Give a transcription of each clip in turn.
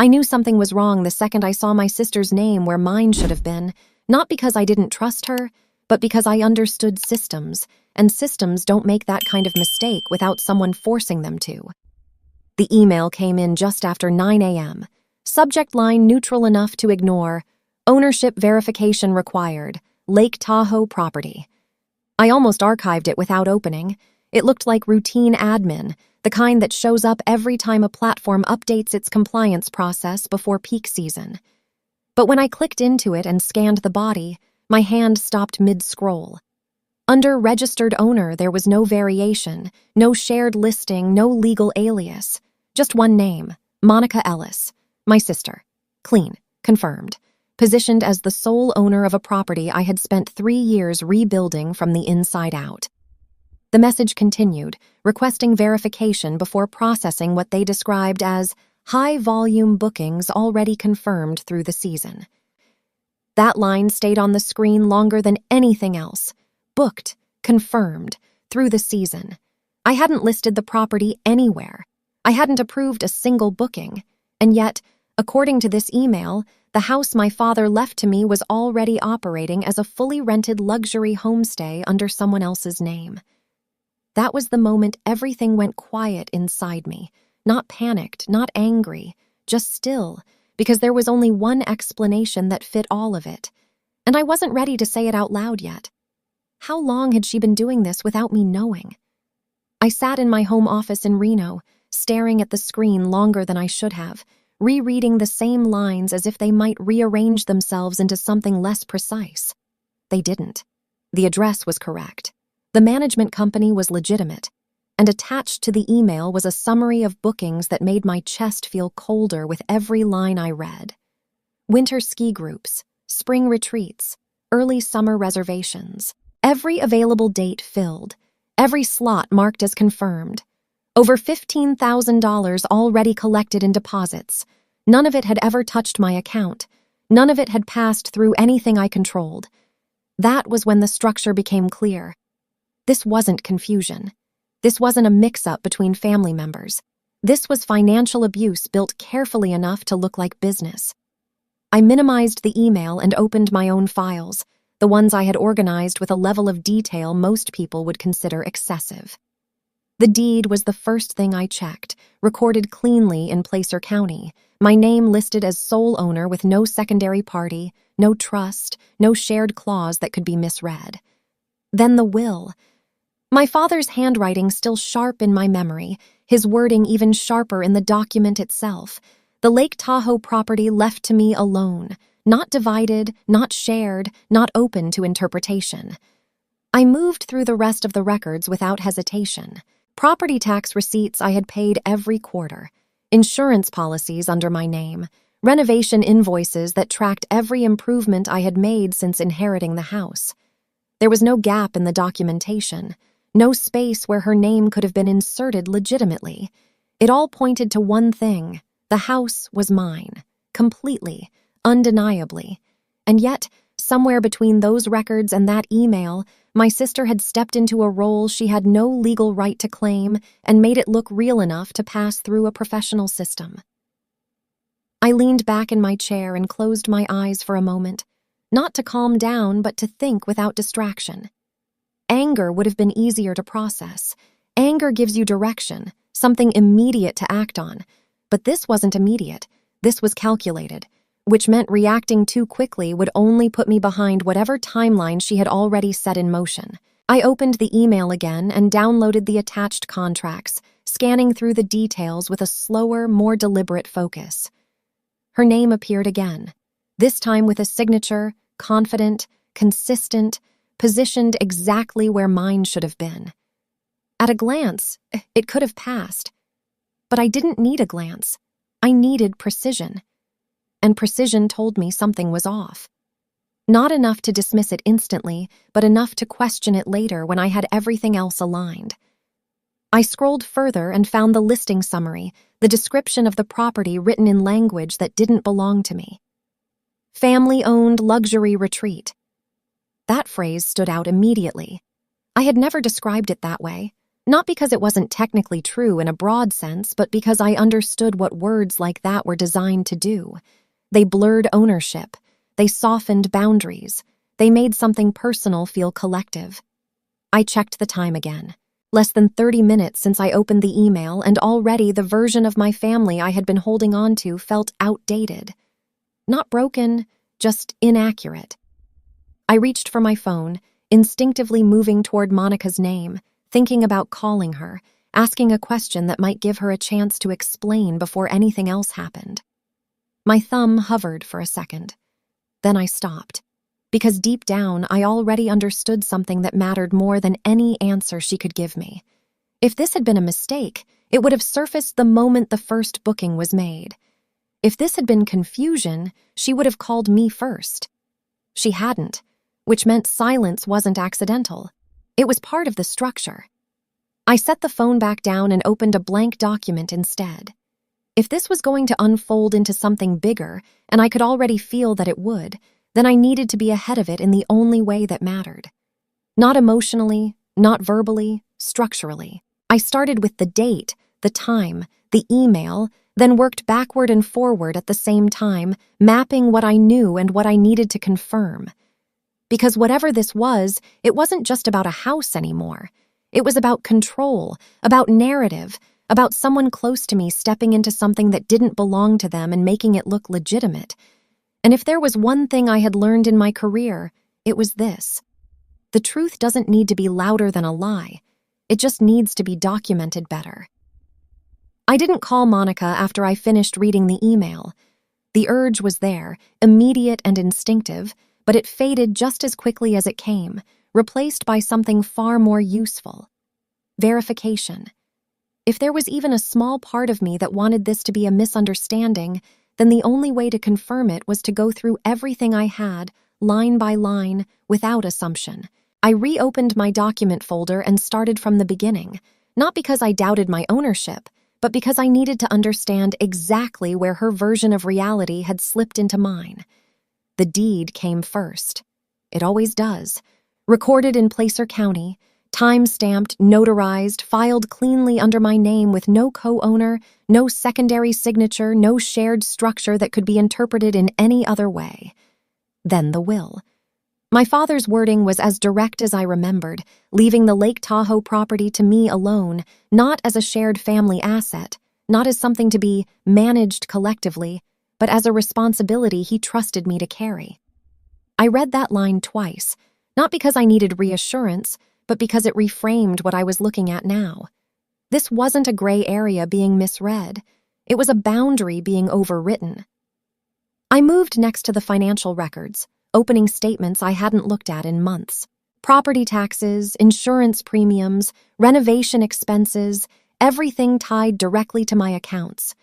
I knew something was wrong the second I saw my sister's name where mine should have been, not because I didn't trust her, but because I understood systems, and systems don't make that kind of mistake without someone forcing them to. The email came in just after 9 a.m. Subject line neutral enough to ignore. Ownership verification required. Lake Tahoe property. I almost archived it without opening. It looked like routine admin, the kind that shows up every time a platform updates its compliance process before peak season. But when I clicked into it and scanned the body, my hand stopped mid-scroll. Under registered owner, there was no variation, no shared listing, no legal alias. Just one name, Monica Ellis, my sister. Clean, confirmed. Positioned as the sole owner of a property I had spent 3 years rebuilding from the inside out. The message continued, requesting verification before processing what they described as high-volume bookings already confirmed through the season. That line stayed on the screen longer than anything else. Booked, confirmed, through the season. I hadn't listed the property anywhere. I hadn't approved a single booking. And yet, according to this email, the house my father left to me was already operating as a fully rented luxury homestay under someone else's name. That was the moment everything went quiet inside me. Not panicked, not angry, just still, because there was only one explanation that fit all of it. And I wasn't ready to say it out loud yet. How long had she been doing this without me knowing? I sat in my home office in Reno, staring at the screen longer than I should have, rereading the same lines as if they might rearrange themselves into something less precise. They didn't. The address was correct. The management company was legitimate. And attached to the email was a summary of bookings that made my chest feel colder with every line I read. Winter ski groups, spring retreats, early summer reservations. Every available date filled. Every slot marked as confirmed. Over $15,000 already collected in deposits. None of it had ever touched my account. None of it had passed through anything I controlled. That was when the structure became clear. This wasn't confusion. This wasn't a mix-up between family members. This was financial abuse built carefully enough to look like business. I minimized the email and opened my own files, the ones I had organized with a level of detail most people would consider excessive. The deed was the first thing I checked, recorded cleanly in Placer County, my name listed as sole owner with no secondary party, no trust, no shared clause that could be misread. Then the will. My father's handwriting still sharp in my memory, his wording even sharper in the document itself. The Lake Tahoe property left to me alone, not divided, not shared, not open to interpretation. I moved through the rest of the records without hesitation. Property tax receipts I had paid every quarter, insurance policies under my name, renovation invoices that tracked every improvement I had made since inheriting the house. There was no gap in the documentation, no space where her name could have been inserted legitimately. It all pointed to one thing: the house was mine, completely, undeniably. And yet, somewhere between those records and that email, my sister had stepped into a role she had no legal right to claim and made it look real enough to pass through a professional system. I leaned back in my chair and closed my eyes for a moment, not to calm down, but to think without distraction. Anger would have been easier to process. Anger gives you direction, something immediate to act on. But this wasn't immediate. This was calculated, which meant reacting too quickly would only put me behind whatever timeline she had already set in motion. I opened the email again and downloaded the attached contracts, scanning through the details with a slower, more deliberate focus. Her name appeared again, this time with a signature, confident, consistent, positioned exactly where mine should have been. At a glance, it could have passed. But I didn't need a glance. I needed precision. And precision told me something was off. Not enough to dismiss it instantly, but enough to question it later when I had everything else aligned. I scrolled further and found the listing summary, the description of the property written in language that didn't belong to me. Family-owned luxury retreat. That phrase stood out immediately. I had never described it that way. Not because it wasn't technically true in a broad sense, but because I understood what words like that were designed to do. They blurred ownership. They softened boundaries. They made something personal feel collective. I checked the time again. Less than 30 minutes since I opened the email, and already the version of my family I had been holding on to felt outdated. Not broken, just inaccurate. I reached for my phone, instinctively moving toward Monica's name, thinking about calling her, asking a question that might give her a chance to explain before anything else happened. My thumb hovered for a second. Then I stopped, because deep down I already understood something that mattered more than any answer she could give me. If this had been a mistake, it would have surfaced the moment the first booking was made. If this had been confusion, she would have called me first. She hadn't, which meant silence wasn't accidental. It was part of the structure. I set the phone back down and opened a blank document instead. If this was going to unfold into something bigger, and I could already feel that it would, then I needed to be ahead of it in the only way that mattered. Not emotionally, not verbally, structurally. I started with the date, the time, the email, then worked backward and forward at the same time, mapping what I knew and what I needed to confirm. Because whatever this was, it wasn't just about a house anymore. It was about control, about narrative, about someone close to me stepping into something that didn't belong to them and making it look legitimate. And if there was one thing I had learned in my career, it was this. The truth doesn't need to be louder than a lie. It just needs to be documented better. I didn't call Monica after I finished reading the email. The urge was there, immediate and instinctive, but it faded just as quickly as it came, replaced by something far more useful. Verification. If there was even a small part of me that wanted this to be a misunderstanding, then the only way to confirm it was to go through everything I had, line by line, without assumption. I reopened my document folder and started from the beginning, not because I doubted my ownership, but because I needed to understand exactly where her version of reality had slipped into mine. The deed came first. It always does. Recorded in Placer County, time-stamped, notarized, filed cleanly under my name with no co-owner, no secondary signature, no shared structure that could be interpreted in any other way. Then the will. My father's wording was as direct as I remembered, leaving the Lake Tahoe property to me alone, not as a shared family asset, not as something to be managed collectively, but as a responsibility he trusted me to carry. I read that line twice, not because I needed reassurance, but because it reframed what I was looking at now. This wasn't a gray area being misread. It was a boundary being overwritten. I moved next to the financial records, opening statements I hadn't looked at in months. Property taxes, insurance premiums, renovation expenses, everything tied directly to my accounts.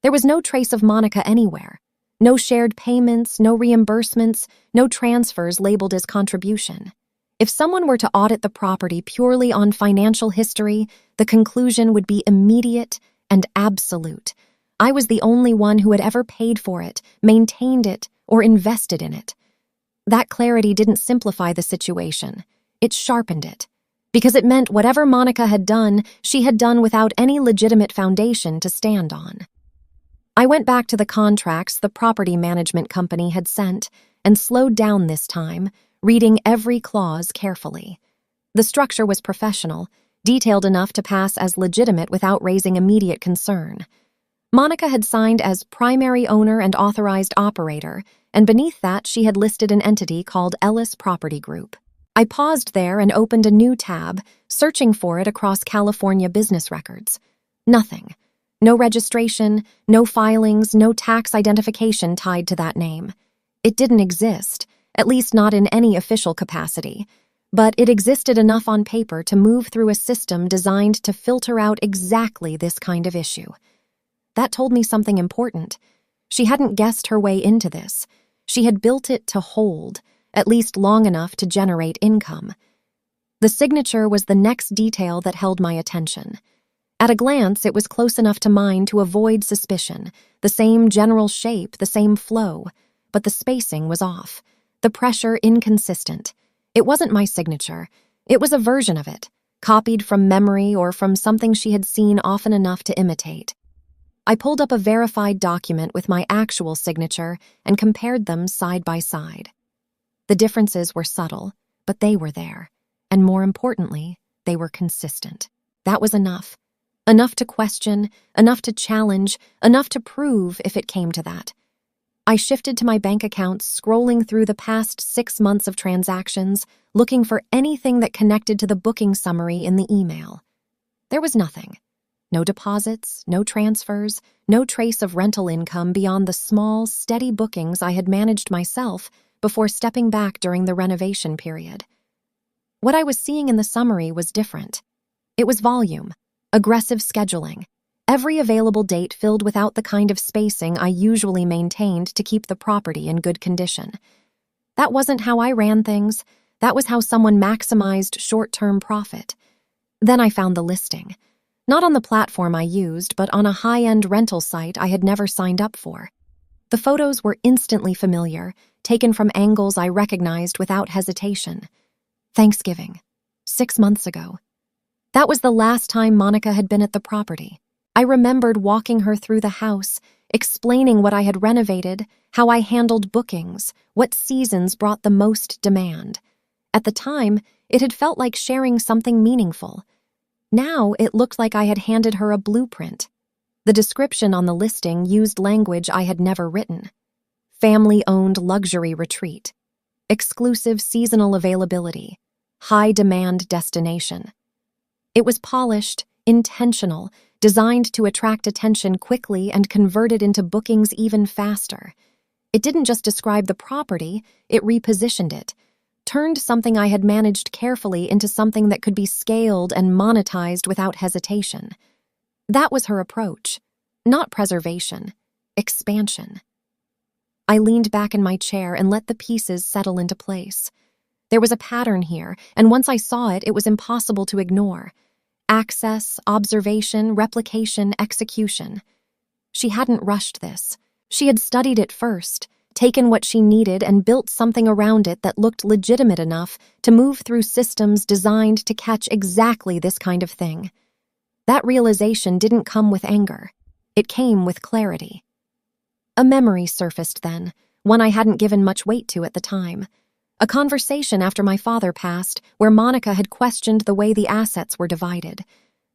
There was no trace of Monica anywhere. No shared payments, no reimbursements, no transfers labeled as contribution. If someone were to audit the property purely on financial history, the conclusion would be immediate and absolute. I was the only one who had ever paid for it, maintained it, or invested in it. That clarity didn't simplify the situation. It sharpened it. Because it meant whatever Monica had done, she had done without any legitimate foundation to stand on. I went back to the contracts the property management company had sent and slowed down this time, reading every clause carefully. The structure was professional, detailed enough to pass as legitimate without raising immediate concern. Monica had signed as primary owner and authorized operator, and beneath that she had listed an entity called Ellis Property Group. I paused there and opened a new tab, searching for it across California business records. Nothing. No registration, no filings, no tax identification tied to that name. It didn't exist, at least not in any official capacity, but it existed enough on paper to move through a system designed to filter out exactly this kind of issue. That told me something important. She hadn't guessed her way into this. She had built it to hold, at least long enough to generate income. The signature was the next detail that held my attention. At a glance, it was close enough to mine to avoid suspicion, the same general shape, the same flow, but the spacing was off, the pressure inconsistent. It wasn't my signature. It was a version of it, copied from memory or from something she had seen often enough to imitate. I pulled up a verified document with my actual signature and compared them side by side. The differences were subtle, but they were there, and more importantly, they were consistent. That was enough. Enough to question, enough to challenge, enough to prove if it came to that. I shifted to my bank accounts, scrolling through the past 6 months of transactions, looking for anything that connected to the booking summary in the email. There was nothing. No deposits, no transfers, no trace of rental income beyond the small, steady bookings I had managed myself before stepping back during the renovation period. What I was seeing in the summary was different. It was volume, aggressive scheduling, every available date filled without the kind of spacing I usually maintained to keep the property in good condition. That wasn't how I ran things. That was how someone maximized short-term profit. Then I found the listing. Not on the platform I used, but on a high-end rental site I had never signed up for. The photos were instantly familiar, taken from angles I recognized without hesitation. Thanksgiving, 6 months ago. That was the last time Monica had been at the property. I remembered walking her through the house, explaining what I had renovated, how I handled bookings, what seasons brought the most demand. At the time, it had felt like sharing something meaningful. Now it looked like I had handed her a blueprint. The description on the listing used language I had never written. Family-owned luxury retreat. Exclusive seasonal availability. High-demand destination. It was polished, intentional, designed to attract attention quickly and convert it into bookings even faster. It didn't just describe the property, it repositioned it, turned something I had managed carefully into something that could be scaled and monetized without hesitation. That was her approach. Not preservation, expansion. I leaned back in my chair and let the pieces settle into place. There was a pattern here, and once I saw it, it was impossible to ignore. Access, observation, replication, execution. She hadn't rushed this. She had studied it first, taken what she needed and built something around it that looked legitimate enough to move through systems designed to catch exactly this kind of thing. That realization didn't come with anger. It came with clarity. A memory surfaced then, one I hadn't given much weight to at the time. A conversation after my father passed where Monica had questioned the way the assets were divided,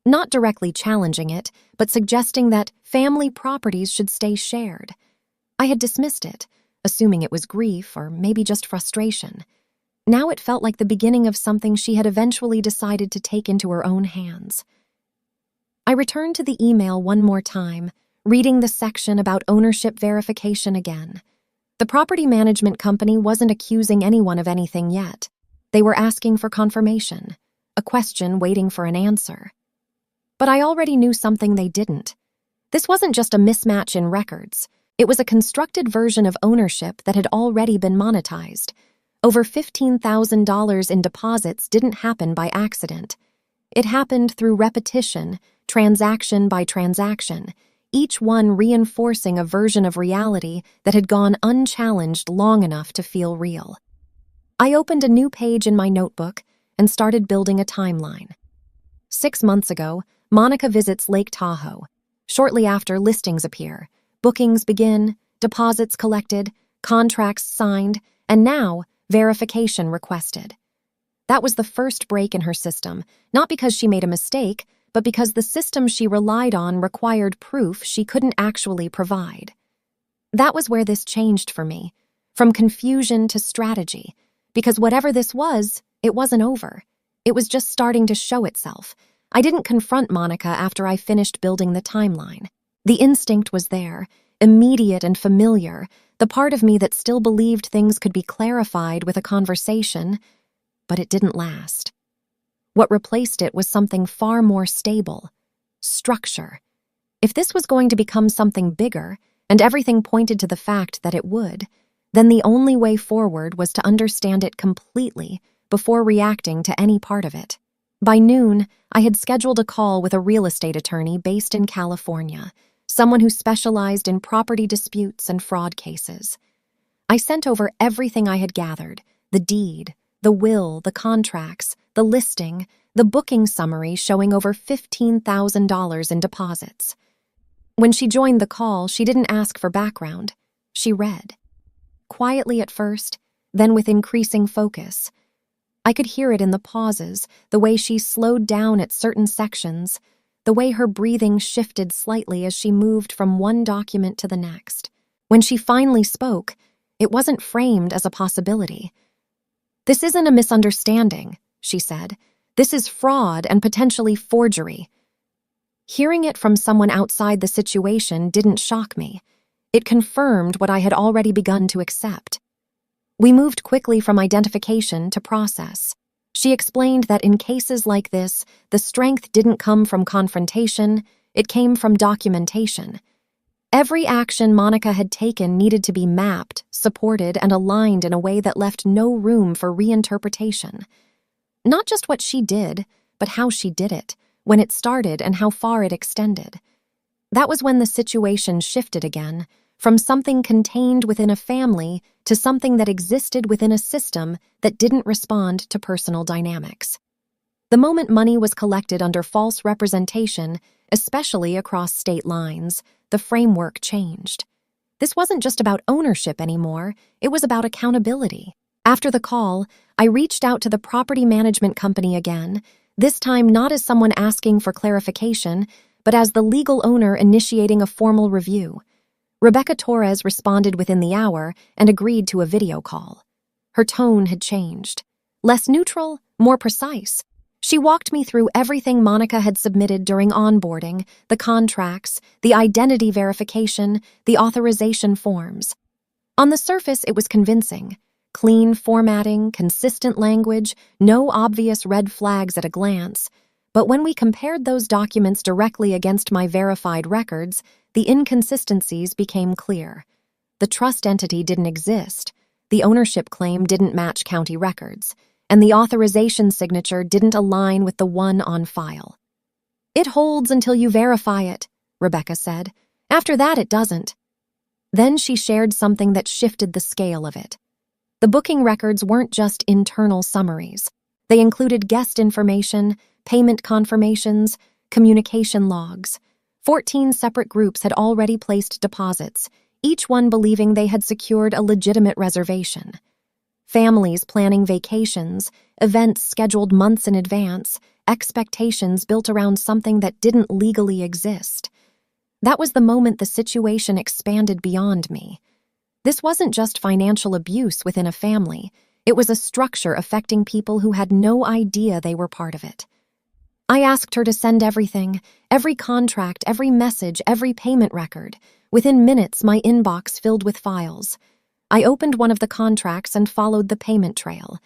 not directly challenging it, but suggesting that family properties should stay shared. I had dismissed it, assuming it was grief or maybe just frustration. Now it felt like the beginning of something she had eventually decided to take into her own hands. I returned to the email one more time, reading the section about ownership verification again. The property management company wasn't accusing anyone of anything yet. They were asking for confirmation, a question waiting for an answer. But I already knew something they didn't. This wasn't just a mismatch in records. It was a constructed version of ownership that had already been monetized. Over $15,000 in deposits didn't happen by accident. It happened through repetition, transaction by transaction, each one reinforcing a version of reality that had gone unchallenged long enough to feel real. I opened a new page in my notebook and started building a timeline. 6 months ago, Monica visits Lake Tahoe. Shortly after, listings appear. Bookings begin, deposits collected, contracts signed, and now, verification requested. That was the first break in her system, not because she made a mistake, but because the system she relied on required proof she couldn't actually provide. That was where this changed for me, from confusion to strategy, because whatever this was, it wasn't over. It was just starting to show itself. I didn't confront Monica after I finished building the timeline. The instinct was there, immediate and familiar, the part of me that still believed things could be clarified with a conversation, but it didn't last. What replaced it was something far more stable: structure. If this was going to become something bigger, and everything pointed to the fact that it would, then the only way forward was to understand it completely before reacting to any part of it. By noon, I had scheduled a call with a real estate attorney based in California, someone who specialized in property disputes and fraud cases. I sent over everything I had gathered: the deed, the will, the contracts, the listing, the booking summary showing over $15,000 in deposits. When she joined the call, she didn't ask for background. She read. Quietly at first, then with increasing focus. I could hear it in the pauses, the way she slowed down at certain sections, the way her breathing shifted slightly as she moved from one document to the next. When she finally spoke, it wasn't framed as a possibility. "This isn't a misunderstanding," she said. "This is fraud and potentially forgery." Hearing it from someone outside the situation didn't shock me. It confirmed what I had already begun to accept. We moved quickly from identification to process. She explained that in cases like this, the strength didn't come from confrontation, it came from documentation. Every action Monica had taken needed to be mapped, supported, and aligned in a way that left no room for reinterpretation. Not just what she did, but how she did it, when it started, and how far it extended. That was when the situation shifted again, from something contained within a family to something that existed within a system that didn't respond to personal dynamics. The moment money was collected under false representation, especially across state lines, the framework changed. This wasn't just about ownership anymore, it was about accountability. After the call, I reached out to the property management company again, this time not as someone asking for clarification, but as the legal owner initiating a formal review. Rebecca Torres responded within the hour and agreed to a video call. Her tone had changed. Less neutral, more precise. She walked me through everything Monica had submitted during onboarding, the contracts, the identity verification, the authorization forms. On the surface, it was convincing. Clean formatting, consistent language, no obvious red flags at a glance. But when we compared those documents directly against my verified records, the inconsistencies became clear. The trust entity didn't exist, the ownership claim didn't match county records, and the authorization signature didn't align with the one on file. "It holds until you verify it," Rebecca said. "After that, it doesn't." Then she shared something that shifted the scale of it. The booking records weren't just internal summaries. They included guest information, payment confirmations, communication logs. 14 separate groups had already placed deposits, each one believing they had secured a legitimate reservation. Families planning vacations, events scheduled months in advance, expectations built around something that didn't legally exist. That was the moment the situation expanded beyond me. This wasn't just financial abuse within a family, it was a structure affecting people who had no idea they were part of it. I asked her to send everything, every contract, every message, every payment record. Within minutes, my inbox filled with files. I opened one of the contracts and followed the payment trail.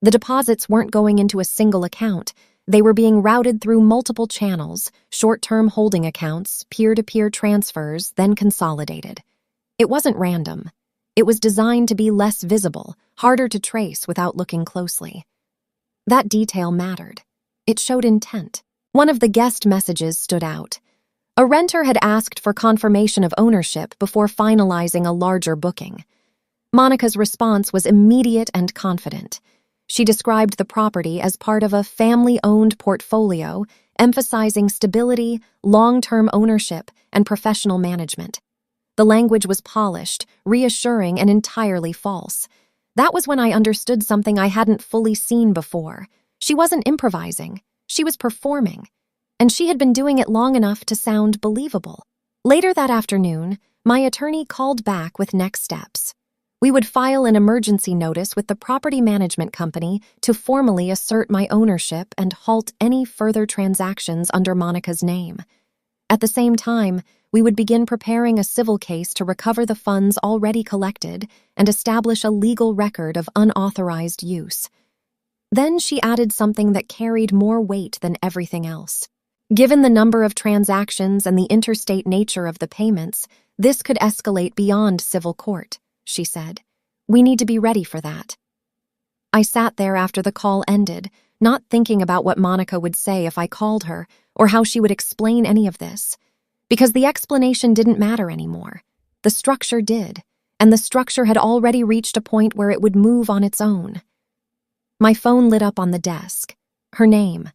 The deposits weren't going into a single account. They were being routed through multiple channels, short-term holding accounts, peer-to-peer transfers, then consolidated. It wasn't random. It was designed to be less visible, harder to trace without looking closely. That detail mattered. It showed intent. One of the guest messages stood out. A renter had asked for confirmation of ownership before finalizing a larger booking. Monica's response was immediate and confident. She described the property as part of a family-owned portfolio, emphasizing stability, long-term ownership, and professional management. The language was polished, reassuring, and entirely false. That was when I understood something I hadn't fully seen before. She wasn't improvising. She was performing. And she had been doing it long enough to sound believable. Later that afternoon, my attorney called back with next steps. We would file an emergency notice with the property management company to formally assert my ownership and halt any further transactions under Monica's name. At the same time, we would begin preparing a civil case to recover the funds already collected and establish a legal record of unauthorized use. Then she added something that carried more weight than everything else. Given the number of transactions and the interstate nature of the payments, this could escalate beyond civil court, she said. We need to be ready for that. I sat there after the call ended, not thinking about what Monica would say if I called her or how she would explain any of this. Because the explanation didn't matter anymore. The structure did, and the structure had already reached a point where it would move on its own. My phone lit up on the desk. Her name.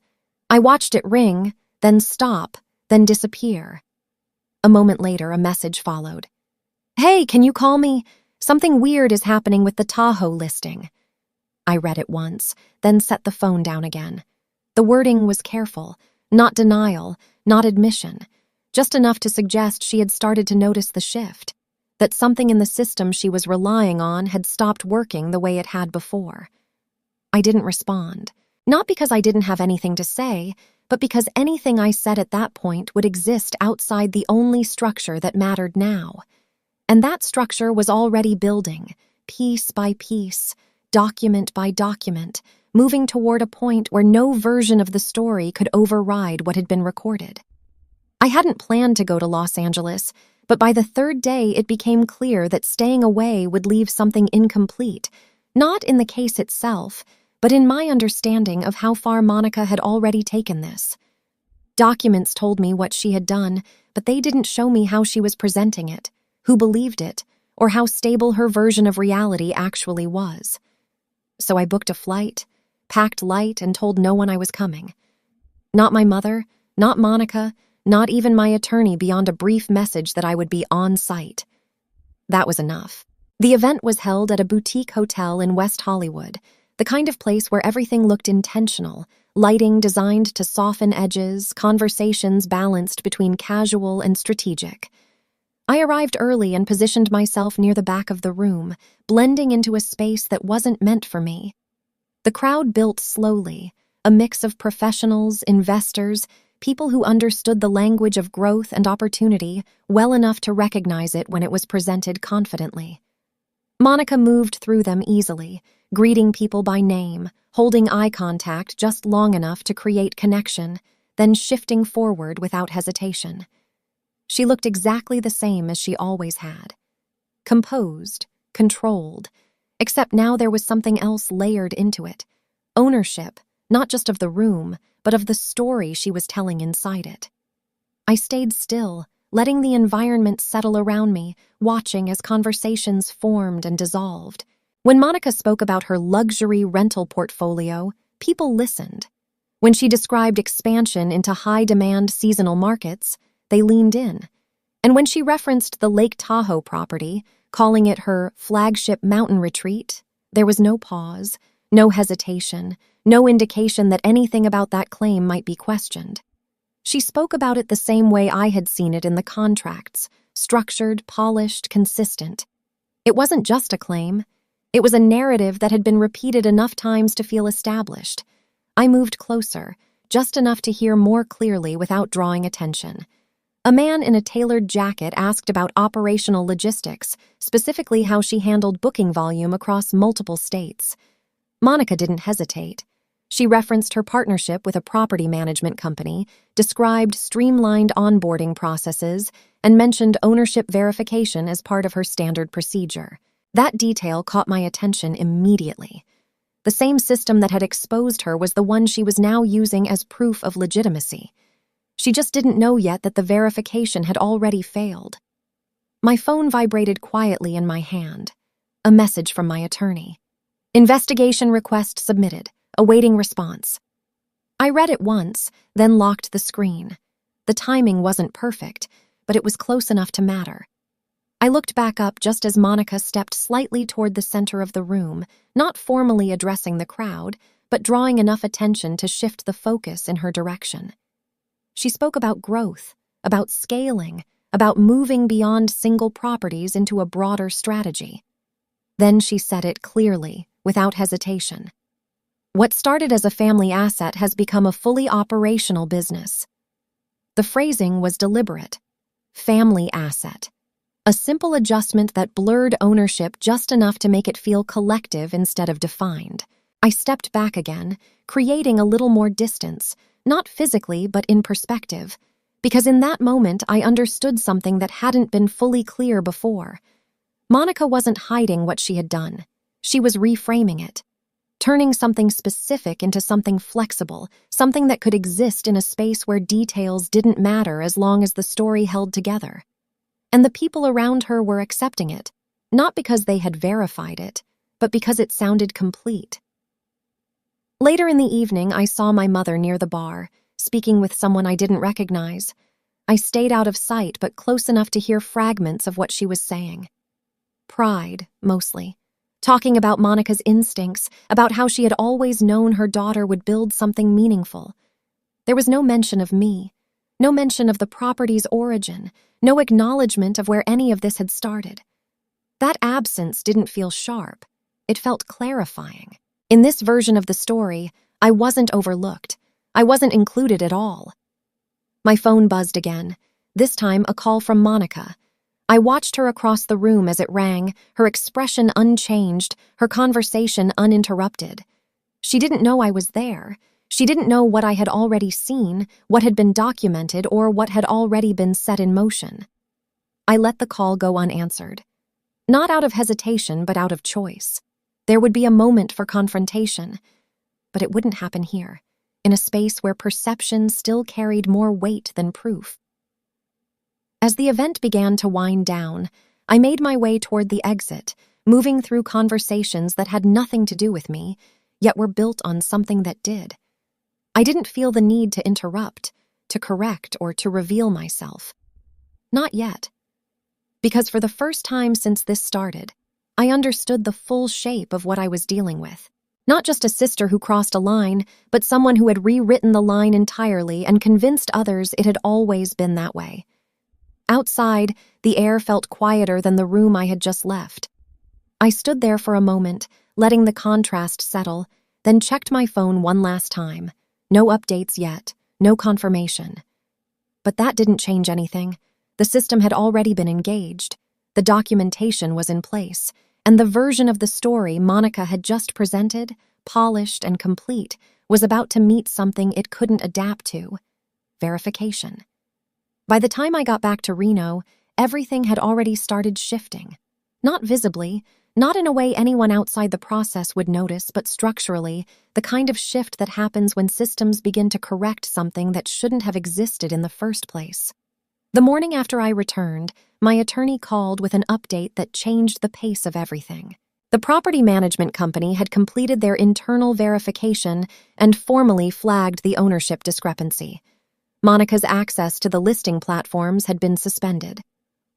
I watched it ring, then stop, then disappear. A moment later, a message followed. "Hey, can you call me? Something weird is happening with the Tahoe listing." I read it once, then set the phone down again. The wording was careful, not denial, not admission, just enough to suggest she had started to notice the shift, that something in the system she was relying on had stopped working the way it had before. I didn't respond, not because I didn't have anything to say, but because anything I said at that point would exist outside the only structure that mattered now. And that structure was already building, piece by piece, document by document, moving toward a point where no version of the story could override what had been recorded. I hadn't planned to go to Los Angeles, but by the third day it became clear that staying away would leave something incomplete, not in the case itself, but in my understanding of how far Monica had already taken this. Documents told me what she had done, but they didn't show me how she was presenting it, who believed it, or how stable her version of reality actually was. So I booked a flight, packed light, and told no one I was coming. Not my mother, not Monica, not even my attorney, beyond a brief message that I would be on site. That was enough. The event was held at a boutique hotel in West Hollywood, the kind of place where everything looked intentional, lighting designed to soften edges, conversations balanced between casual and strategic. I arrived early and positioned myself near the back of the room, blending into a space that wasn't meant for me. The crowd built slowly, a mix of professionals, investors, people who understood the language of growth and opportunity well enough to recognize it when it was presented confidently. Monica moved through them easily, greeting people by name, holding eye contact just long enough to create connection, then shifting forward without hesitation. She looked exactly the same as she always had. Composed, controlled, except now there was something else layered into it. Ownership, not just of the room, but of the story she was telling inside it. I stayed still, letting the environment settle around me, watching as conversations formed and dissolved. When Monica spoke about her luxury rental portfolio, people listened. When she described expansion into high-demand seasonal markets, they leaned in. And when she referenced the Lake Tahoe property, calling it her flagship mountain retreat, there was no pause, no hesitation, no indication that anything about that claim might be questioned. She spoke about it the same way I had seen it in the contracts, structured, polished, consistent. It wasn't just a claim. It was a narrative that had been repeated enough times to feel established. I moved closer, just enough to hear more clearly without drawing attention. A man in a tailored jacket asked about operational logistics, specifically how she handled booking volume across multiple states. Monica didn't hesitate. She referenced her partnership with a property management company, described streamlined onboarding processes, and mentioned ownership verification as part of her standard procedure. That detail caught my attention immediately. The same system that had exposed her was the one she was now using as proof of legitimacy. She just didn't know yet that the verification had already failed. My phone vibrated quietly in my hand. A message from my attorney. Investigation request submitted. Awaiting response. I read it once, then locked the screen. The timing wasn't perfect, but it was close enough to matter. I looked back up just as Monica stepped slightly toward the center of the room, not formally addressing the crowd, but drawing enough attention to shift the focus in her direction. She spoke about growth, about scaling, about moving beyond single properties into a broader strategy. Then she said it clearly, without hesitation. What started as a family asset has become a fully operational business. The phrasing was deliberate. Family asset. A simple adjustment that blurred ownership just enough to make it feel collective instead of defined. I stepped back again, creating a little more distance, not physically but in perspective, because in that moment I understood something that hadn't been fully clear before. Monica wasn't hiding what she had done. She was reframing it. Turning something specific into something flexible, something that could exist in a space where details didn't matter as long as the story held together. And the people around her were accepting it, not because they had verified it, but because it sounded complete. Later in the evening, I saw my mother near the bar, speaking with someone I didn't recognize. I stayed out of sight, but close enough to hear fragments of what she was saying. Pride, mostly. Talking about Monica's instincts, about how she had always known her daughter would build something meaningful. There was no mention of me, no mention of the property's origin, no acknowledgement of where any of this had started. That absence didn't feel sharp. It felt clarifying. In this version of the story, I wasn't overlooked. I wasn't included at all. My phone buzzed again, this time a call from Monica. I watched her across the room as it rang, her expression unchanged, her conversation uninterrupted. She didn't know I was there. She didn't know what I had already seen, what had been documented, or what had already been set in motion. I let the call go unanswered. Not out of hesitation, but out of choice. There would be a moment for confrontation, but it wouldn't happen here, in a space where perception still carried more weight than proof. As the event began to wind down, I made my way toward the exit, moving through conversations that had nothing to do with me, yet were built on something that did. I didn't feel the need to interrupt, to correct, or to reveal myself. Not yet. Because for the first time since this started, I understood the full shape of what I was dealing with. Not just a sister who crossed a line, but someone who had rewritten the line entirely and convinced others it had always been that way. Outside, the air felt quieter than the room I had just left. I stood there for a moment, letting the contrast settle, then checked my phone one last time. No updates yet, no confirmation. But that didn't change anything. The system had already been engaged. The documentation was in place, and the version of the story Monica had just presented, polished and complete, was about to meet something it couldn't adapt to: verification. By the time I got back to Reno, everything had already started shifting. Not visibly, not in a way anyone outside the process would notice, but structurally, the kind of shift that happens when systems begin to correct something that shouldn't have existed in the first place. The morning after I returned, my attorney called with an update that changed the pace of everything. The property management company had completed their internal verification and formally flagged the ownership discrepancy. Monica's access to the listing platforms had been suspended.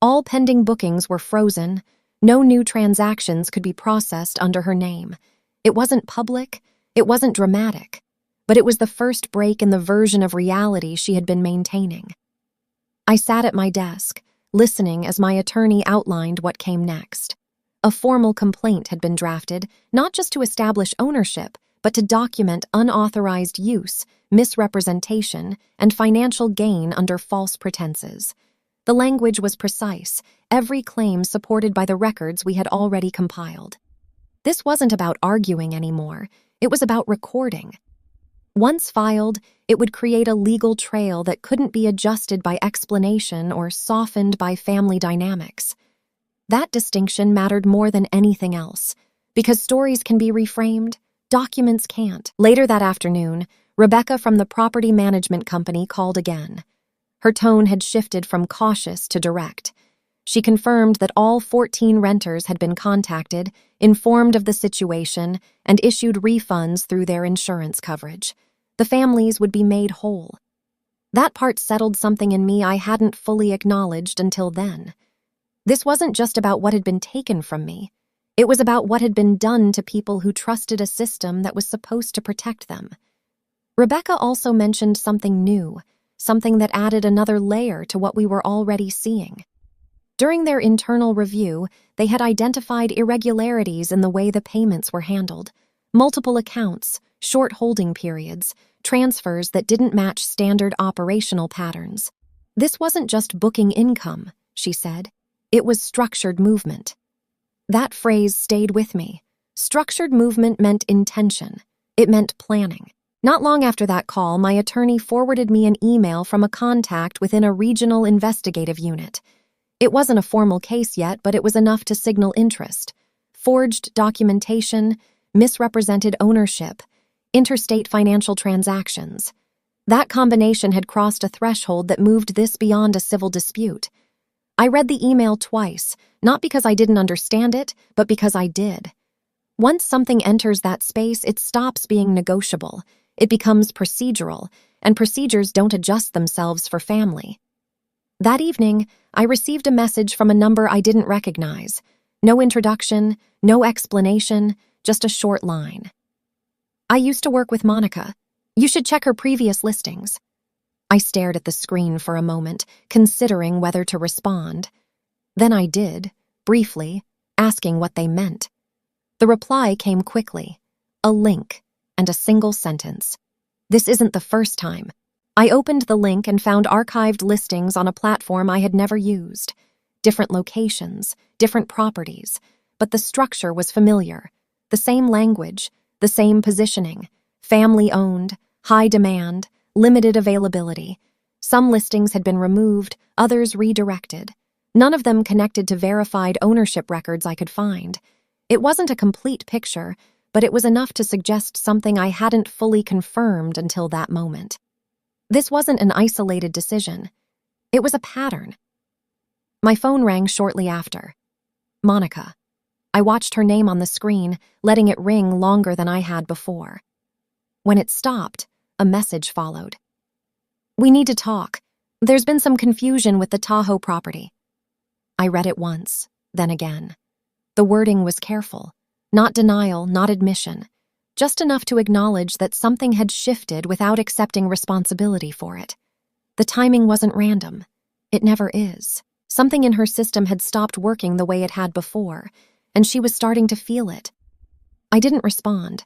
All pending bookings were frozen. No new transactions could be processed under her name. It wasn't public, it wasn't dramatic, but it was the first break in the version of reality she had been maintaining. I sat at my desk, listening as my attorney outlined what came next. A formal complaint had been drafted, not just to establish ownership, but to document unauthorized use, misrepresentation, and financial gain under false pretenses. The language was precise, every claim supported by the records we had already compiled. This wasn't about arguing anymore, it was about recording. Once filed, it would create a legal trail that couldn't be adjusted by explanation or softened by family dynamics. That distinction mattered more than anything else, because stories can be reframed, documents can't. Later that afternoon, Rebecca from the property management company called again. Her tone had shifted from cautious to direct. She confirmed that all 14 renters had been contacted, informed of the situation, and issued refunds through their insurance coverage. The families would be made whole. That part settled something in me I hadn't fully acknowledged until then. This wasn't just about what had been taken from me. It was about what had been done to people who trusted a system that was supposed to protect them. Rebecca also mentioned something new, something that added another layer to what we were already seeing. During their internal review, they had identified irregularities in the way the payments were handled. Multiple accounts, short holding periods, transfers that didn't match standard operational patterns. This wasn't just booking income, she said. It was structured movement. That phrase stayed with me. Structured movement meant intention. It meant planning. Not long after that call, my attorney forwarded me an email from a contact within a regional investigative unit. It wasn't a formal case yet, but it was enough to signal interest. Forged documentation, misrepresented ownership, interstate financial transactions. That combination had crossed a threshold that moved this beyond a civil dispute. I read the email twice, not because I didn't understand it, but because I did. Once something enters that space, it stops being negotiable. It becomes procedural, and procedures don't adjust themselves for family. That evening, I received a message from a number I didn't recognize. No introduction, no explanation, just a short line. "I used to work with Monica. You should check her previous listings." I stared at the screen for a moment, considering whether to respond. Then I did, briefly, asking what they meant. The reply came quickly. A link, and a single sentence. "This isn't the first time." I opened the link and found archived listings on a platform I had never used. Different locations, different properties, but the structure was familiar. The same language, the same positioning. Family-owned, high demand, limited availability. Some listings had been removed, others redirected. None of them connected to verified ownership records I could find. It wasn't a complete picture, but it was enough to suggest something I hadn't fully confirmed until that moment. This wasn't an isolated decision. It was a pattern. My phone rang shortly after. Monica. I watched her name on the screen, letting it ring longer than I had before. When it stopped, a message followed. "We need to talk. There's been some confusion with the Tahoe property." I read it once, then again. The wording was careful. Not denial, not admission. Just enough to acknowledge that something had shifted without accepting responsibility for it. The timing wasn't random. It never is. Something in her system had stopped working the way it had before, and she was starting to feel it. I didn't respond.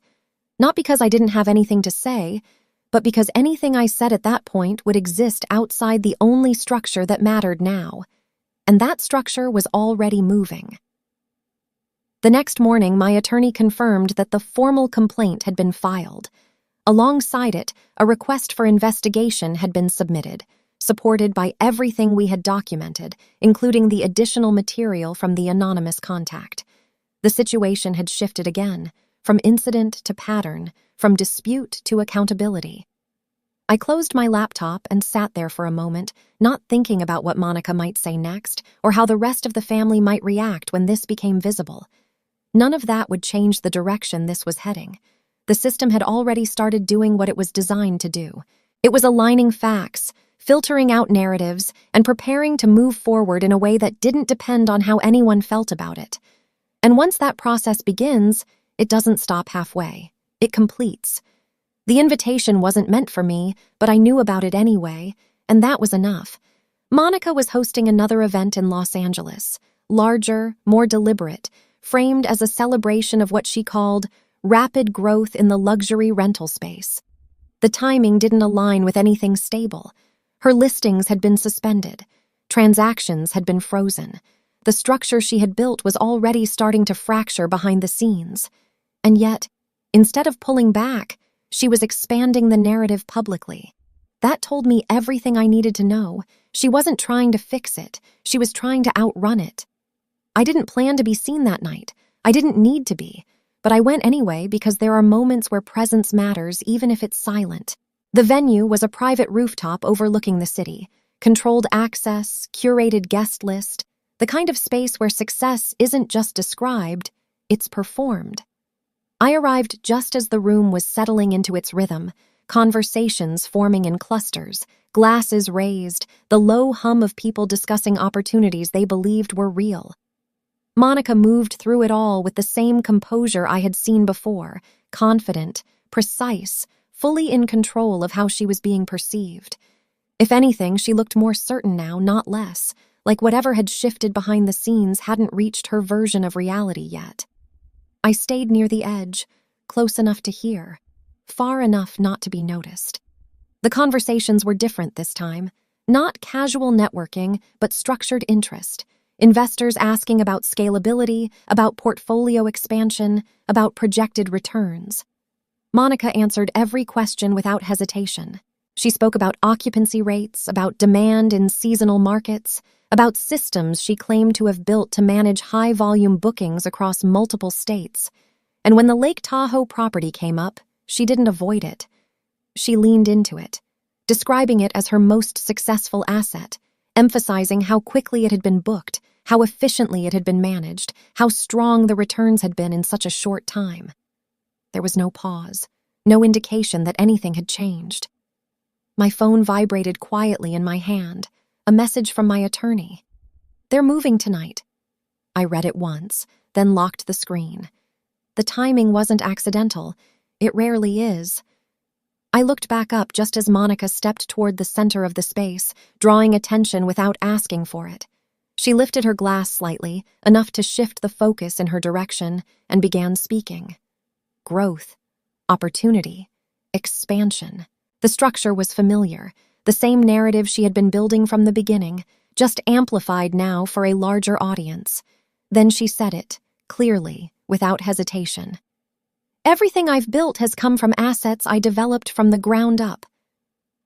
Not because I didn't have anything to say, but because anything I said at that point would exist outside the only structure that mattered now. And that structure was already moving. The next morning, my attorney confirmed that the formal complaint had been filed. Alongside it, a request for investigation had been submitted, supported by everything we had documented, including the additional material from the anonymous contact. The situation had shifted again, from incident to pattern, from dispute to accountability. I closed my laptop and sat there for a moment, not thinking about what Monica might say next, or how the rest of the family might react when this became visible. None of that would change the direction this was heading. The system had already started doing what it was designed to do. It was aligning facts, filtering out narratives, and preparing to move forward in a way that didn't depend on how anyone felt about it. And once that process begins, it doesn't stop halfway. It completes. The invitation wasn't meant for me, but I knew about it anyway, and that was enough. Monica was hosting another event in Los Angeles, larger, more deliberate, framed as a celebration of what she called rapid growth in the luxury rental space. The timing didn't align with anything stable. Her listings had been suspended. Transactions had been frozen. The structure she had built was already starting to fracture behind the scenes. And yet, instead of pulling back, she was expanding the narrative publicly. That told me everything I needed to know. She wasn't trying to fix it. She was trying to outrun it. I didn't plan to be seen that night. I didn't need to be. But I went anyway because there are moments where presence matters even if it's silent. The venue was a private rooftop overlooking the city. Controlled access, curated guest list. The kind of space where success isn't just described, it's performed. I arrived just as the room was settling into its rhythm, conversations forming in clusters, glasses raised, the low hum of people discussing opportunities they believed were real. Monica moved through it all with the same composure I had seen before, confident, precise, fully in control of how she was being perceived. If anything, she looked more certain now, not less, like whatever had shifted behind the scenes hadn't reached her version of reality yet. I stayed near the edge, close enough to hear, far enough not to be noticed. The conversations were different this time, not casual networking, but structured interest. Investors asking about scalability, about portfolio expansion, about projected returns. Monica answered every question without hesitation. She spoke about occupancy rates, about demand in seasonal markets, about systems she claimed to have built to manage high-volume bookings across multiple states. And when the Lake Tahoe property came up, she didn't avoid it. She leaned into it, describing it as her most successful asset, emphasizing how quickly it had been booked, how efficiently it had been managed, how strong the returns had been in such a short time. There was no pause, no indication that anything had changed. My phone vibrated quietly in my hand, a message from my attorney. "They're moving tonight." I read it once, then locked the screen. The timing wasn't accidental. It rarely is. I looked back up just as Monica stepped toward the center of the space, drawing attention without asking for it. She lifted her glass slightly, enough to shift the focus in her direction, and began speaking. Growth, opportunity, expansion. The structure was familiar, the same narrative she had been building from the beginning, just amplified now for a larger audience. Then she said it, clearly, without hesitation. "Everything I've built has come from assets I developed from the ground up."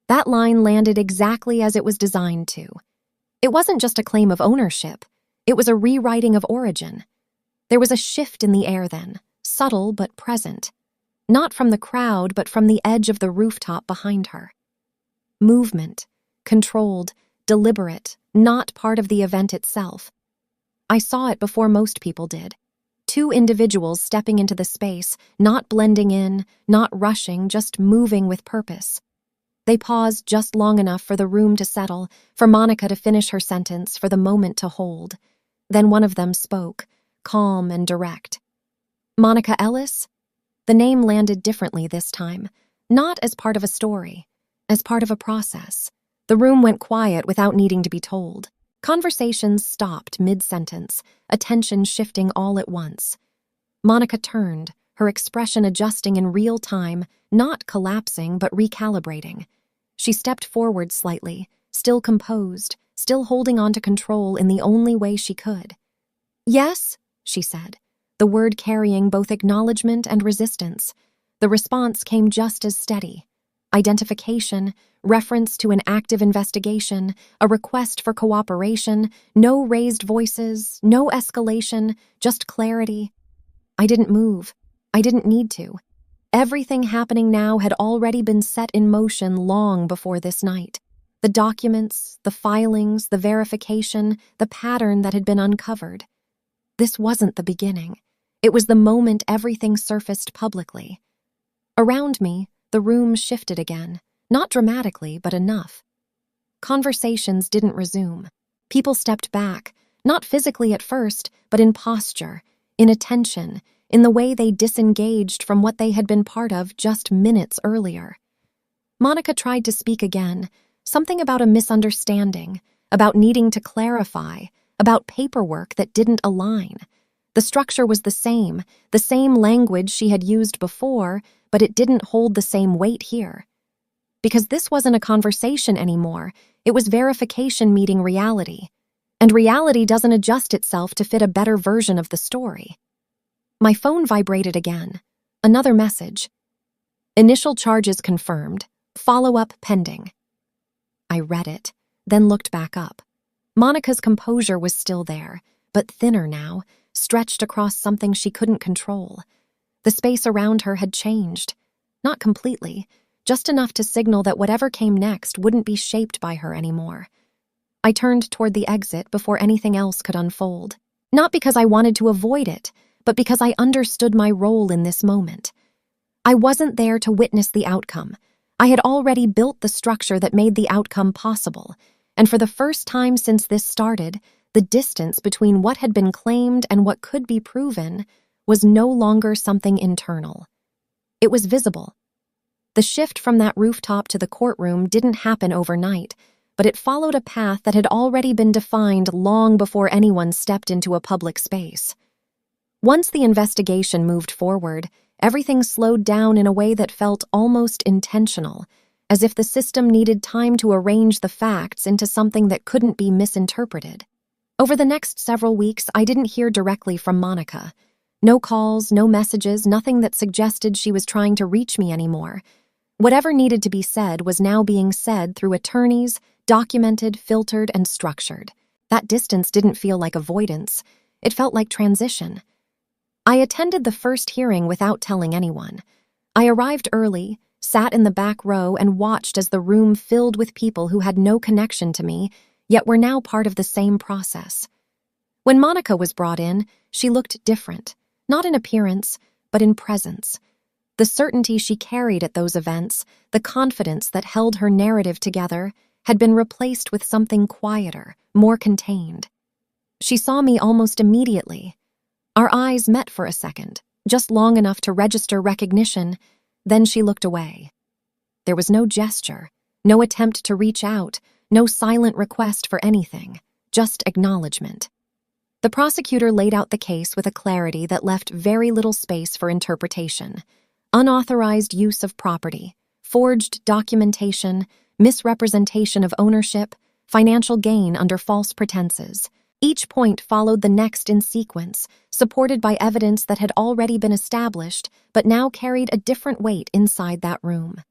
That line landed exactly as it was designed to. It wasn't just a claim of ownership, it was a rewriting of origin. There was a shift in the air then, subtle but present. Not from the crowd, but from the edge of the rooftop behind her. Movement, controlled, deliberate, not part of the event itself. I saw it before most people did. Two individuals stepping into the space, not blending in, not rushing, just moving with purpose. They paused just long enough for the room to settle, for Monica to finish her sentence, for the moment to hold. Then one of them spoke, calm and direct. "Monica Ellis?" The name landed differently this time, not as part of a story, as part of a process. The room went quiet without needing to be told. Conversations stopped mid-sentence, attention shifting all at once. Monica turned, her expression adjusting in real time, not collapsing but recalibrating. She stepped forward slightly, still composed, still holding on to control in the only way she could. "Yes," she said, the word carrying both acknowledgement and resistance. The response came just as steady. Identification, reference to an active investigation, a request for cooperation, no raised voices, no escalation, just clarity. I didn't move. I didn't need to. Everything happening now had already been set in motion long before this night. The documents, the filings, the verification, the pattern that had been uncovered. This wasn't the beginning. It was the moment everything surfaced publicly. Around me, the room shifted again, not dramatically, but enough. Conversations didn't resume. People stepped back, not physically at first, but in posture, in attention, in the way they disengaged from what they had been part of just minutes earlier. Monica tried to speak again, something about a misunderstanding, about needing to clarify, about paperwork that didn't align. The structure was the same language she had used before, but it didn't hold the same weight here. Because this wasn't a conversation anymore, it was verification meeting reality. And reality doesn't adjust itself to fit a better version of the story. My phone vibrated again. Another message. "Initial charges confirmed. Follow-up pending." I read it, then looked back up. Monica's composure was still there, but thinner now, stretched across something she couldn't control. The space around her had changed. Not completely, just enough to signal that whatever came next wouldn't be shaped by her anymore. I turned toward the exit before anything else could unfold. Not because I wanted to avoid it, but because I understood my role in this moment. I wasn't there to witness the outcome. I had already built the structure that made the outcome possible, and for the first time since this started, the distance between what had been claimed and what could be proven was no longer something internal. It was visible. The shift from that rooftop to the courtroom didn't happen overnight, but it followed a path that had already been defined long before anyone stepped into a public space. Once the investigation moved forward, everything slowed down in a way that felt almost intentional, as if the system needed time to arrange the facts into something that couldn't be misinterpreted. Over the next several weeks, I didn't hear directly from Monica. No calls, no messages, nothing that suggested she was trying to reach me anymore. Whatever needed to be said was now being said through attorneys, documented, filtered, and structured. That distance didn't feel like avoidance. It felt like transition. I attended the first hearing without telling anyone. I arrived early, sat in the back row, and watched as the room filled with people who had no connection to me, yet were now part of the same process. When Monica was brought in, she looked different, not in appearance, but in presence. The certainty she carried at those events, the confidence that held her narrative together, had been replaced with something quieter, more contained. She saw me almost immediately. Our eyes met for a second, just long enough to register recognition, then she looked away. There was no gesture, no attempt to reach out, no silent request for anything, just acknowledgement. The prosecutor laid out the case with a clarity that left very little space for interpretation. Unauthorized use of property, forged documentation, misrepresentation of ownership, financial gain under false pretenses. Each point followed the next in sequence, supported by evidence that had already been established but now carried a different weight inside that room.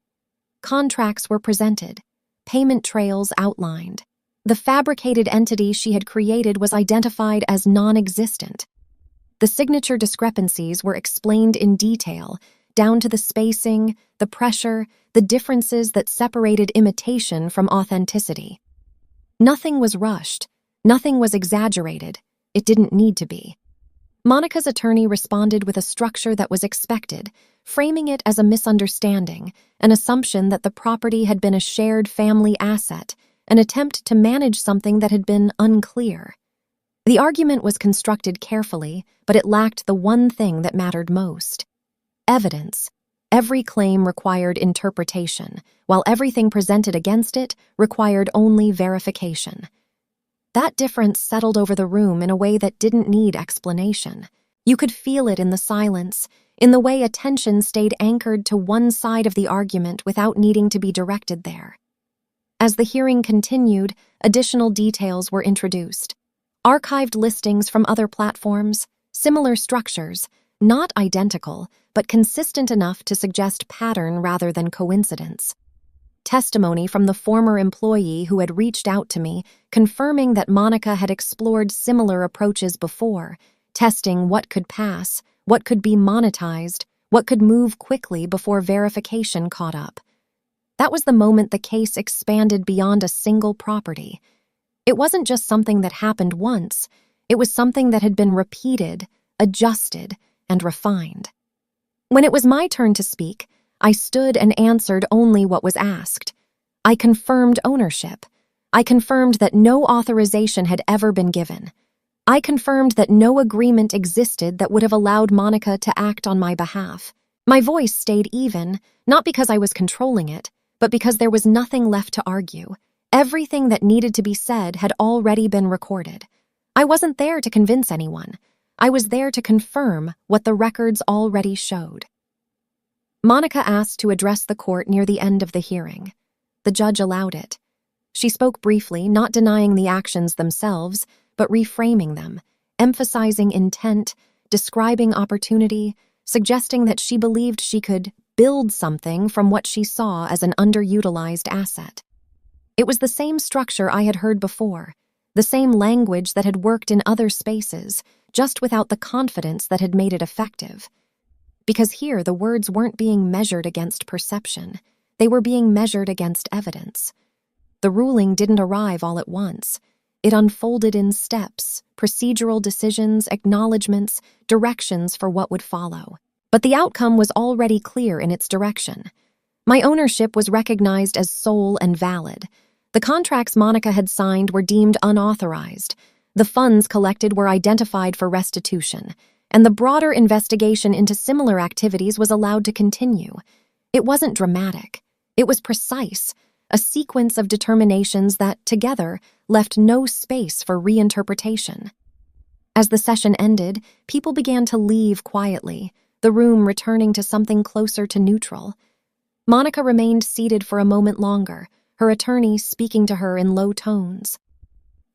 Contracts were presented, payment trails outlined. The fabricated entity she had created was identified as non-existent. The signature discrepancies were explained in detail, down to the spacing, the pressure, the differences that separated imitation from authenticity. Nothing was rushed. Nothing was exaggerated. It didn't need to be. Monica's attorney responded with a structure that was expected, framing it as a misunderstanding, an assumption that the property had been a shared family asset, an attempt to manage something that had been unclear. The argument was constructed carefully, but it lacked the one thing that mattered most: evidence. Every claim required interpretation, while everything presented against it required only verification. That difference settled over the room in a way that didn't need explanation. You could feel it in the silence, in the way attention stayed anchored to one side of the argument without needing to be directed there. As the hearing continued, additional details were introduced. Archived listings from other platforms, similar structures, not identical, but consistent enough to suggest pattern rather than coincidence. Testimony from the former employee who had reached out to me, confirming that Monica had explored similar approaches before, testing what could pass, what could be monetized, what could move quickly before verification caught up. That was the moment the case expanded beyond a single property. It wasn't just something that happened once, it was something that had been repeated, adjusted, and refined. When it was my turn to speak, I stood and answered only what was asked. I confirmed ownership. I confirmed that no authorization had ever been given. I confirmed that no agreement existed that would have allowed Monica to act on my behalf. My voice stayed even, not because I was controlling it, but because there was nothing left to argue. Everything that needed to be said had already been recorded. I wasn't there to convince anyone. I was there to confirm what the records already showed. Monica asked to address the court near the end of the hearing. The judge allowed it. She spoke briefly, not denying the actions themselves, but reframing them, emphasizing intent, describing opportunity, suggesting that she believed she could build something from what she saw as an underutilized asset. It was the same structure I had heard before, the same language that had worked in other spaces, just without the confidence that had made it effective. Because here the words weren't being measured against perception, they were being measured against evidence. The ruling didn't arrive all at once. It unfolded in steps, procedural decisions, acknowledgments, directions for what would follow. But the outcome was already clear in its direction. My ownership was recognized as sole and valid. The contracts Monica had signed were deemed unauthorized. The funds collected were identified for restitution, and the broader investigation into similar activities was allowed to continue. It wasn't dramatic. It was precise, a sequence of determinations that, together, left no space for reinterpretation. As the session ended, people began to leave quietly, the room returning to something closer to neutral. Monica remained seated for a moment longer, her attorney speaking to her in low tones.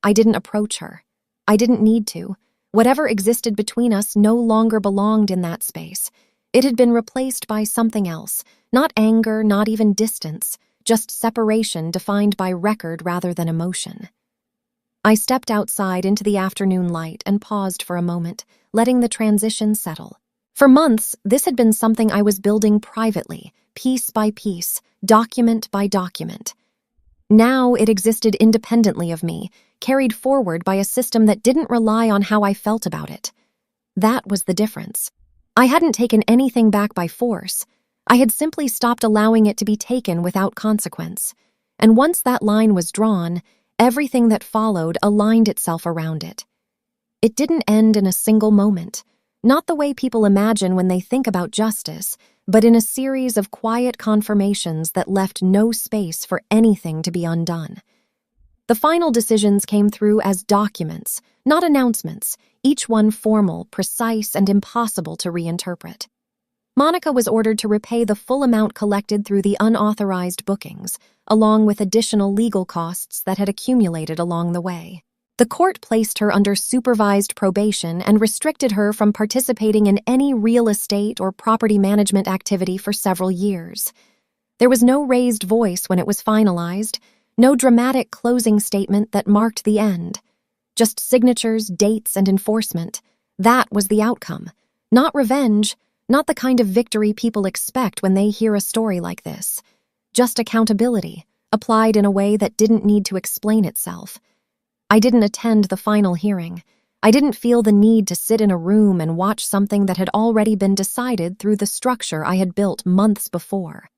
I didn't approach her. I didn't need to. Whatever existed between us no longer belonged in that space. It had been replaced by something else, not anger, not even distance, just separation defined by record rather than emotion. I stepped outside into the afternoon light and paused for a moment, letting the transition settle. For months, this had been something I was building privately, piece by piece, document by document. Now it existed independently of me, carried forward by a system that didn't rely on how I felt about it. That was the difference. I hadn't taken anything back by force. I had simply stopped allowing it to be taken without consequence. And once that line was drawn, everything that followed aligned itself around it. It didn't end in a single moment, not the way people imagine when they think about justice, but in a series of quiet confirmations that left no space for anything to be undone. The final decisions came through as documents, not announcements, each one formal, precise, and impossible to reinterpret. Monica was ordered to repay the full amount collected through the unauthorized bookings, along with additional legal costs that had accumulated along the way. The court placed her under supervised probation and restricted her from participating in any real estate or property management activity for several years. There was no raised voice when it was finalized, no dramatic closing statement that marked the end. Just signatures, dates, and enforcement. That was the outcome. Not revenge, not the kind of victory people expect when they hear a story like this. Just accountability, applied in a way that didn't need to explain itself. I didn't attend the final hearing. I didn't feel the need to sit in a room and watch something that had already been decided through the structure I had built months before.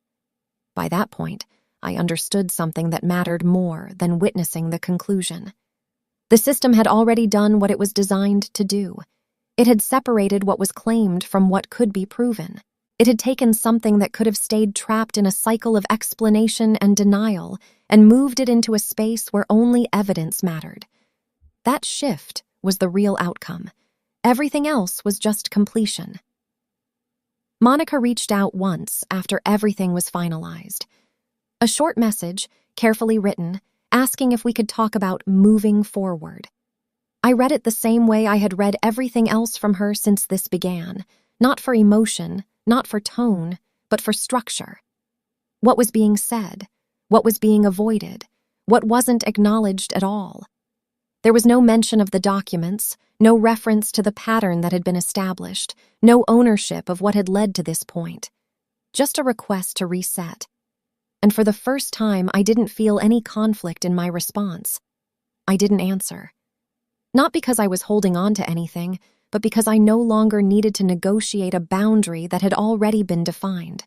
By that point, I understood something that mattered more than witnessing the conclusion. The system had already done what it was designed to do. It had separated what was claimed from what could be proven. It had taken something that could have stayed trapped in a cycle of explanation and denial and moved it into a space where only evidence mattered. That shift was the real outcome. Everything else was just completion. Monica reached out once after everything was finalized. A short message, carefully written, asking if we could talk about moving forward. I read it the same way I had read everything else from her since this began, not for emotion, not for tone, but for structure. What was being said? What was being avoided? What wasn't acknowledged at all? There was no mention of the documents, no reference to the pattern that had been established, no ownership of what had led to this point. Just a request to reset. And for the first time, I didn't feel any conflict in my response. I didn't answer. Not because I was holding on to anything, but because I no longer needed to negotiate a boundary that had already been defined.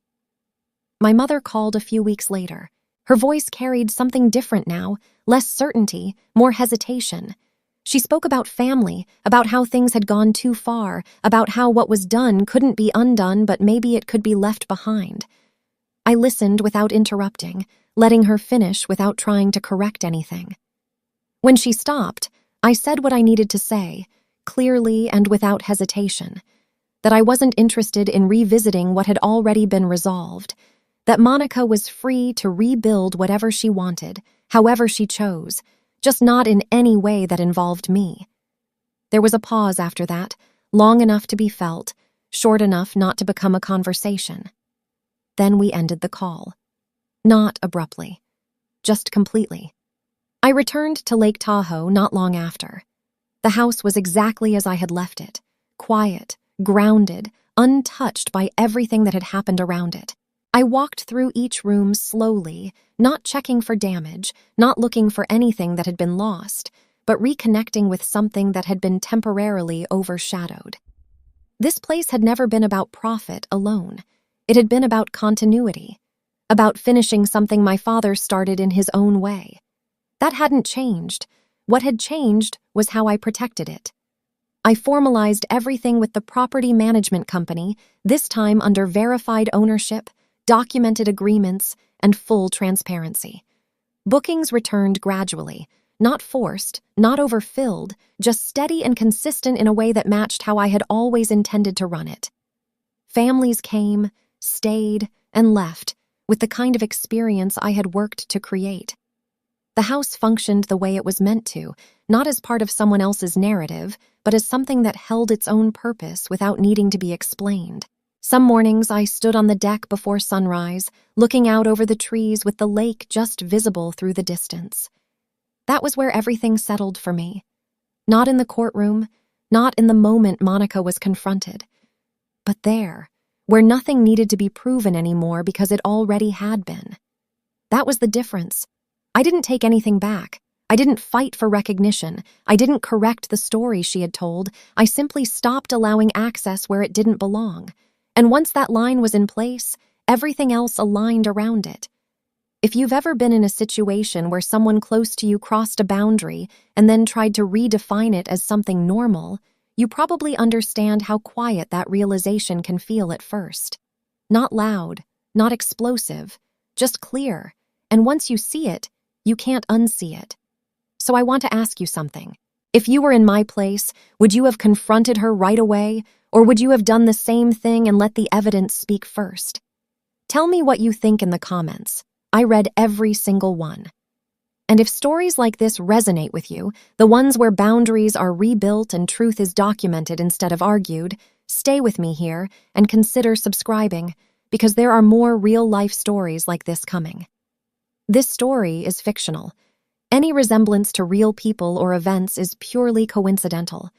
My mother called a few weeks later. Her voice carried something different now, less certainty, more hesitation. She spoke about family, about how things had gone too far, about how what was done couldn't be undone, but maybe it could be left behind. I listened without interrupting, letting her finish without trying to correct anything. When she stopped, I said what I needed to say, clearly and without hesitation, that I wasn't interested in revisiting what had already been resolved, that Monica was free to rebuild whatever she wanted, however she chose, just not in any way that involved me. There was a pause after that, long enough to be felt, short enough not to become a conversation. Then we ended the call. Not abruptly, just completely. I returned to Lake Tahoe not long after. The house was exactly as I had left it, quiet, grounded, untouched by everything that had happened around it. I walked through each room slowly, not checking for damage, not looking for anything that had been lost, but reconnecting with something that had been temporarily overshadowed. This place had never been about profit alone. It had been about continuity, about finishing something my father started in his own way. That hadn't changed. What had changed was how I protected it. I formalized everything with the property management company, this time under verified ownership, documented agreements, and full transparency. Bookings returned gradually, not forced, not overfilled, just steady and consistent in a way that matched how I had always intended to run it. Families came, stayed, and left with the kind of experience I had worked to create. The house functioned the way it was meant to, not as part of someone else's narrative, but as something that held its own purpose without needing to be explained. Some mornings I stood on the deck before sunrise, looking out over the trees with the lake just visible through the distance. That was where everything settled for me. Not in the courtroom, not in the moment Monica was confronted, but there, where nothing needed to be proven anymore because it already had been. That was the difference. I didn't take anything back. I didn't fight for recognition. I didn't correct the story she had told. I simply stopped allowing access where it didn't belong. And once that line was in place, everything else aligned around it. If you've ever been in a situation where someone close to you crossed a boundary and then tried to redefine it as something normal, you probably understand how quiet that realization can feel at first. Not loud, not explosive, just clear. And once you see it, you can't unsee it. So I want to ask you something. If you were in my place, would you have confronted her right away, or would you have done the same thing and let the evidence speak first? Tell me what you think in the comments. I read every single one. And if stories like this resonate with you, the ones where boundaries are rebuilt and truth is documented instead of argued, stay with me here and consider subscribing, because there are more real-life stories like this coming. This story is fictional. Any resemblance to real people or events is purely coincidental.